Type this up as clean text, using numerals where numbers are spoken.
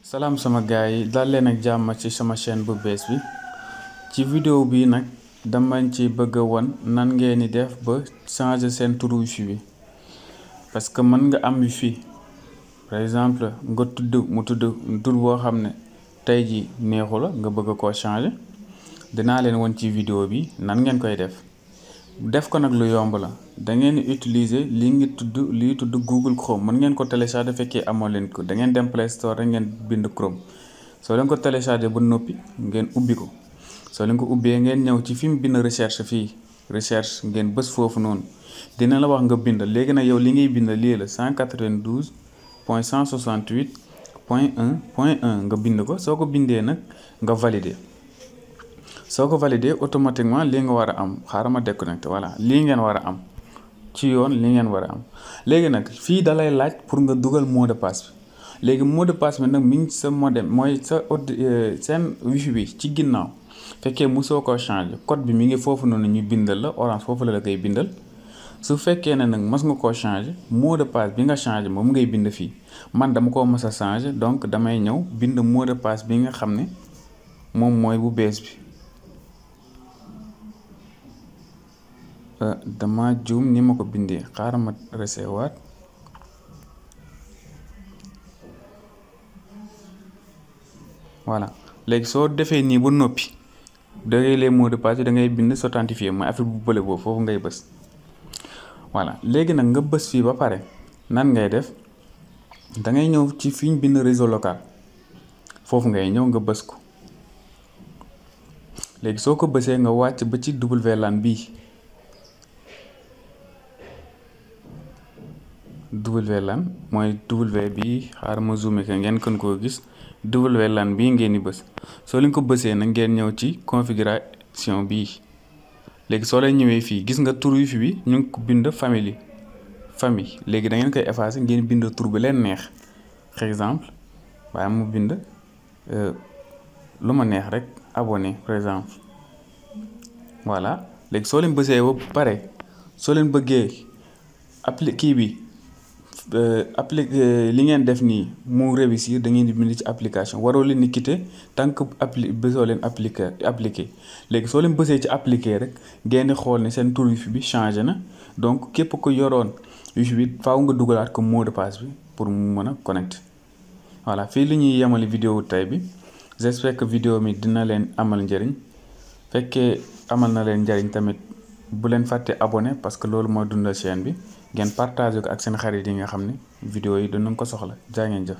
salaam sama gars yi dal leen ak jàmm ci sama chaîne bu bees bi ci vidéo bi nag dama ci bëgg a won nan ngeen di def ba changer seen turu wifi bi parce que mën nga am wifi par exemple nga tudd tur boo xam ne tey ji neexu la nga bëgg koo changer dinaa leen won ci vidéo bi nan ngeen koy def ko nag lu yomb la da ngeen utiliser lii tudd Google Chrome mën ngeen ko télécharger fekkee amoo leen ko da ngeen dem Play Store rek ngeen bind Chrome soo leen ko télécharger ba noppi ngeen ubbi ko soo leen ko ubbee ngeen ñëw ci fi mu bind recherche fii recherche ngeen bës foofu noonu dina la wax nga bind léegi nag yow li ngay bind lii la 192.168.1.1 nga bind ko soo ko bindee nag nga valider soo ko valider automatiquement lii nga war a am xaaral ma déconnecté voilà lii ngeen war a am ci yoon li ngeen war a am léegi nag fii dalay laaj pour nga dugal mot de passe bi léegi mot de passe bi nag mi ngi sa modem mooy sa seen wifi bi ci ginnaaw fekkee mosoo ko changer code bi mi ngi foofu noonu ñu bindal la orange foofu la koy bindal su fekkee ne nag mas nga koo changer mot de passe bi nga changer moom ngay bind fii man dama koo mas a changer donc damay ñëw bind mot de passe bi nga xam ne moom mooy bu bees bi dama juum ni ma ko bindee xaaral ma reset waat voilà léegi soo defee nii ba noppi dangay les mots de passe da ngay bind s'authentifier mooy affaire bu bële boobu foofu ngay bës voilà léegi nag nga bës fii ba pare nan ngay def da ngay ñëw ci fi ñu bind réseau local foofu ngay ñëw nga bës ko léegi soo ko bësee nga wàcc ba ci WLAN bii WLAN mooy W bi xaaral ma zoomé ko ngeen kën koo gis WLAN bii ngeen di bës soo leen ko bësee nag ngeen ñëw ci configuration bii léegi soo leen ñëwee fii gis nga tur wifi bi ñu ngi ko bind famille léegi da ngeen koy effacer ngeen bind tur bi leen neex par exemple waaye mu bind lu ma neex rek abonné par exemple voilà léegi soo leen bësee ba pare soo leen bëggee kii bi li ngeen def nii mu réussir da ngeen di bind ci application waroo leen ni quitter tant que bësoo leen appliqué léegi soo leen bësee ci appliqué rek ngeen di xool ne seen tur wifi bi changé na donc képp ko yoroon wifi bi faaw nga dugalaat ko mot de passe bi pour mu mën a connecté voilà fii li ñuy yemale vidéo tey bi j'espère que vidéo mi dina leen amal njëriñ fekkee amal na leen njëriñ tamit bu leen fàtte abonné parce que loolu mooy dundal chaîne bi ngeen partagé ko ak seen xarit yi nga xam ne vidéo yi dinañ ko soxla jaa ngeen jëf